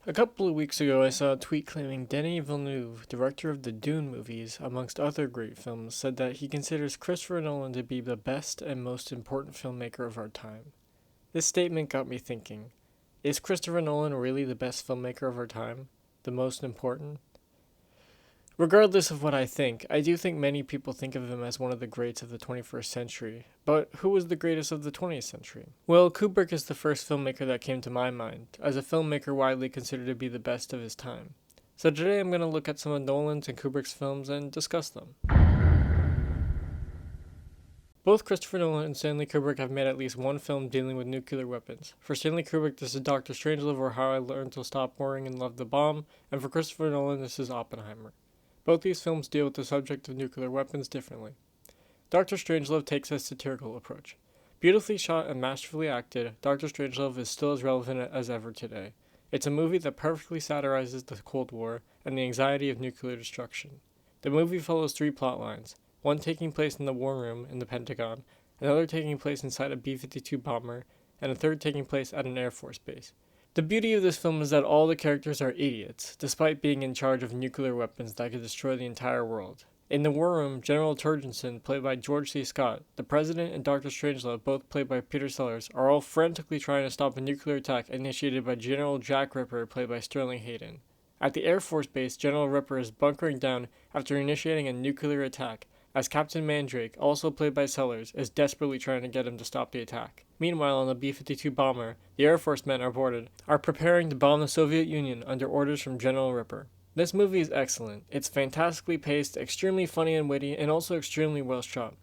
A couple of weeks ago, I saw a tweet claiming Denis Villeneuve, director of the Dune movies, amongst other great films, said that he considers Christopher Nolan to be the best and most important filmmaker of our time. This statement got me thinking, is Christopher Nolan really the best filmmaker of our time? The most important? Regardless of what I think, I do think many people think of him as one of the greats of the 21st century. But who was the greatest of the 20th century? Well, Kubrick is the first filmmaker that came to my mind, as a filmmaker widely considered to be the best of his time. So today I'm going to look at some of Nolan's and Kubrick's films and discuss them. Both Christopher Nolan and Stanley Kubrick have made at least one film dealing with nuclear weapons. For Stanley Kubrick, this is Dr. Strangelove or How I Learned to Stop Worrying and Love the Bomb, and for Christopher Nolan, this is Oppenheimer. Both these films deal with the subject of nuclear weapons differently. Dr. Strangelove takes a satirical approach. Beautifully shot and masterfully acted, Dr. Strangelove is still as relevant as ever today. It's a movie that perfectly satirizes the Cold War and the anxiety of nuclear destruction. The movie follows three plot lines, one taking place in the War Room in the Pentagon, another taking place inside a B-52 bomber, and a third taking place at an Air Force base. The beauty of this film is that all the characters are idiots, despite being in charge of nuclear weapons that could destroy the entire world. In the War Room, General Turgidson, played by George C. Scott, the President, and Dr. Strangelove, both played by Peter Sellers, are all frantically trying to stop a nuclear attack initiated by General Jack Ripper, played by Sterling Hayden. At the Air Force Base, General Ripper is bunkering down after initiating a nuclear attack, as Captain Mandrake, also played by Sellers, is desperately trying to get him to stop the attack. Meanwhile, on the B-52 bomber, the Air Force men are preparing to bomb the Soviet Union under orders from General Ripper. This movie is excellent. It's fantastically paced, extremely funny and witty, and also extremely well shot.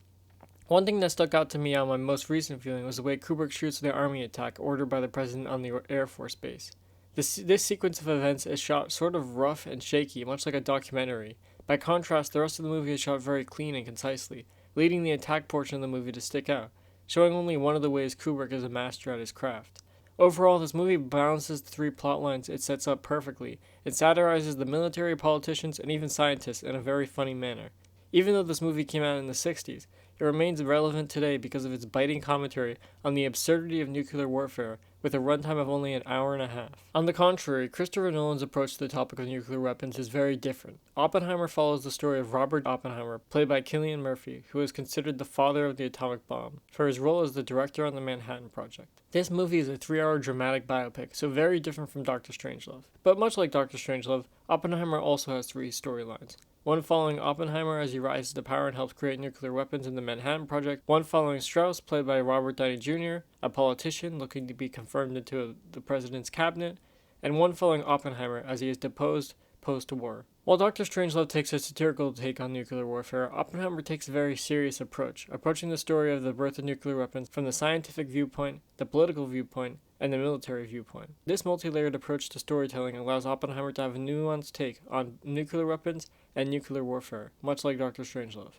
One thing that stuck out to me on my most recent viewing was the way Kubrick shoots the army attack ordered by the President on the Air Force Base. This sequence of events is shot sort of rough and shaky, much like a documentary. By contrast, the rest of the movie is shot very clean and concisely, leading the attack portion of the movie to stick out, showing only one of the ways Kubrick is a master at his craft. Overall, this movie balances the three plot lines it sets up perfectly. It satirizes the military, politicians, and even scientists in a very funny manner. Even though this movie came out in the 60s, it remains relevant today because of its biting commentary on the absurdity of nuclear warfare, with a runtime of only an hour and a half. On the contrary, Christopher Nolan's approach to the topic of nuclear weapons is very different. Oppenheimer follows the story of Robert Oppenheimer, played by Cillian Murphy, who is considered the father of the atomic bomb, for his role as the director on the Manhattan Project. This movie is a 3-hour dramatic biopic, so very different from Dr. Strangelove. But much like Dr. Strangelove, Oppenheimer also has three storylines. One following Oppenheimer as he rises to power and helps create nuclear weapons in the Manhattan Project, one following Strauss, played by Robert Downey Jr., a politician looking to be confirmed into the president's cabinet, and one following Oppenheimer as he is deposed post-war. While Dr. Strangelove takes a satirical take on nuclear warfare, Oppenheimer takes a very serious approach, approaching the story of the birth of nuclear weapons from the scientific viewpoint, the political viewpoint, and the military viewpoint. This multi-layered approach to storytelling allows Oppenheimer to have a nuanced take on nuclear weapons and nuclear warfare, much like Dr. Strangelove.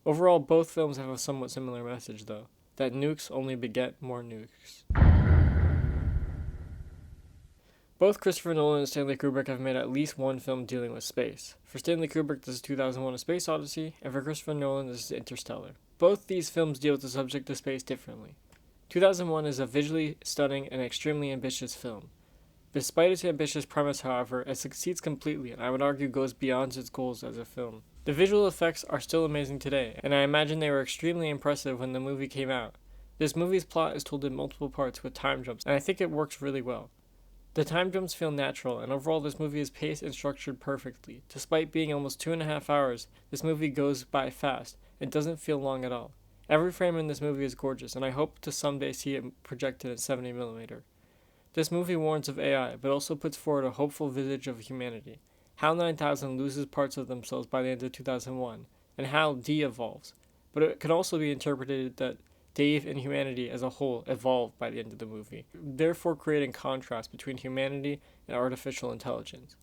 Overall, both films have a somewhat similar message, though, that nukes only beget more nukes. Both Christopher Nolan and Stanley Kubrick have made at least one film dealing with space. For Stanley Kubrick, this is 2001: A Space Odyssey, and for Christopher Nolan, this is Interstellar. Both these films deal with the subject of space differently. 2001 is a visually stunning and extremely ambitious film. Despite its ambitious premise, however, it succeeds completely and I would argue goes beyond its goals as a film. The visual effects are still amazing today, and I imagine they were extremely impressive when the movie came out. This movie's plot is told in multiple parts with time jumps, and I think it works really well. The time jumps feel natural, and overall this movie is paced and structured perfectly. Despite being almost 2.5 hours, this movie goes by fast and doesn't feel long at all. Every frame in this movie is gorgeous, and I hope to someday see it projected at 70mm. This movie warns of AI, but also puts forward a hopeful visage of humanity. HAL 9000 loses parts of themselves by the end of 2001, and HAL de-evolves, but it can also be interpreted that Dave and humanity as a whole evolve by the end of the movie, therefore creating contrast between humanity and artificial intelligence.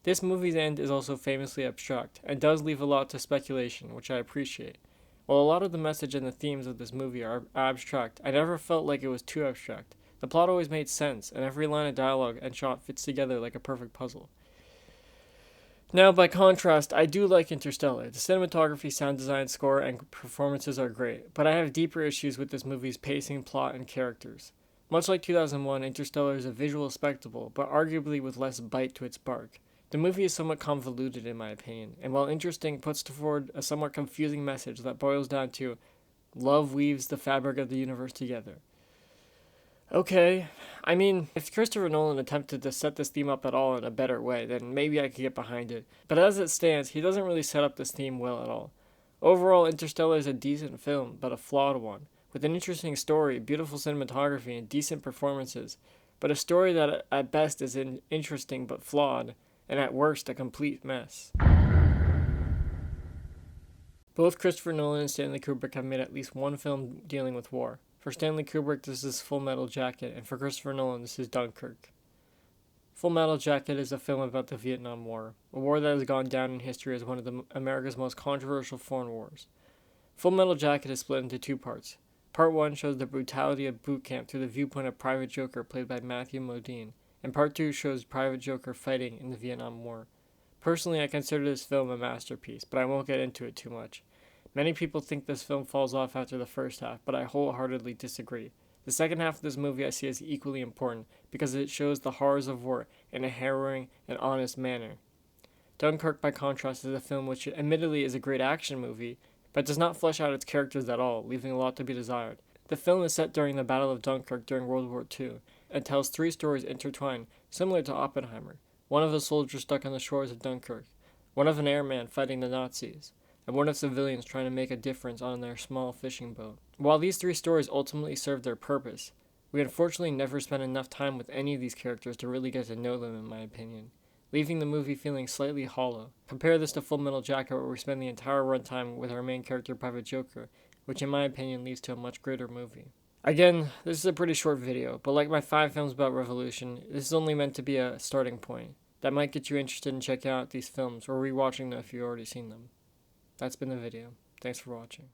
This movie's end is also famously abstract, and does leave a lot to speculation, which I appreciate. While a lot of the message and the themes of this movie are abstract, I never felt like it was too abstract. The plot always made sense, and every line of dialogue and shot fits together like a perfect puzzle. Now, by contrast, I do like Interstellar. The cinematography, sound design, score, and performances are great, but I have deeper issues with this movie's pacing, plot, and characters. Much like 2001, Interstellar is a visual spectacle, but arguably with less bite to its bark. The movie is somewhat convoluted in my opinion, and while interesting, puts forward a somewhat confusing message that boils down to love weaves the fabric of the universe together. Okay, I mean, if Christopher Nolan attempted to set this theme up at all in a better way, then maybe I could get behind it. But as it stands, he doesn't really set up this theme well at all. Overall, Interstellar is a decent film, but a flawed one, with an interesting story, beautiful cinematography, and decent performances, but a story that at best is interesting but flawed, and at worst a complete mess. Both Christopher Nolan and Stanley Kubrick have made at least one film dealing with war. For Stanley Kubrick, this is Full Metal Jacket, and for Christopher Nolan, this is Dunkirk. Full Metal Jacket is a film about the Vietnam War, a war that has gone down in history as one of America's most controversial foreign wars. Full Metal Jacket is split into two parts. Part 1 shows the brutality of boot camp through the viewpoint of Private Joker, played by Matthew Modine, and Part 2 shows Private Joker fighting in the Vietnam War. Personally, I consider this film a masterpiece, but I won't get into it too much. Many people think this film falls off after the first half, but I wholeheartedly disagree. The second half of this movie I see as equally important because it shows the horrors of war in a harrowing and honest manner. Dunkirk, by contrast, is a film which admittedly is a great action movie, but does not flesh out its characters at all, leaving a lot to be desired. The film is set during the Battle of Dunkirk during World War II, and tells three stories intertwined, similar to Oppenheimer. One of a soldier stuck on the shores of Dunkirk, one of an airman fighting the Nazis, and one of civilians trying to make a difference on their small fishing boat. While these three stories ultimately serve their purpose, we unfortunately never spent enough time with any of these characters to really get to know them, in my opinion, leaving the movie feeling slightly hollow. Compare this to Full Metal Jacket, where we spend the entire runtime with our main character, Private Joker, which in my opinion leads to a much greater movie. Again, this is a pretty short video, but like my 5 films about Revolution, this is only meant to be a starting point that might get you interested in checking out these films or rewatching them if you've already seen them. That's been the video. Thanks for watching.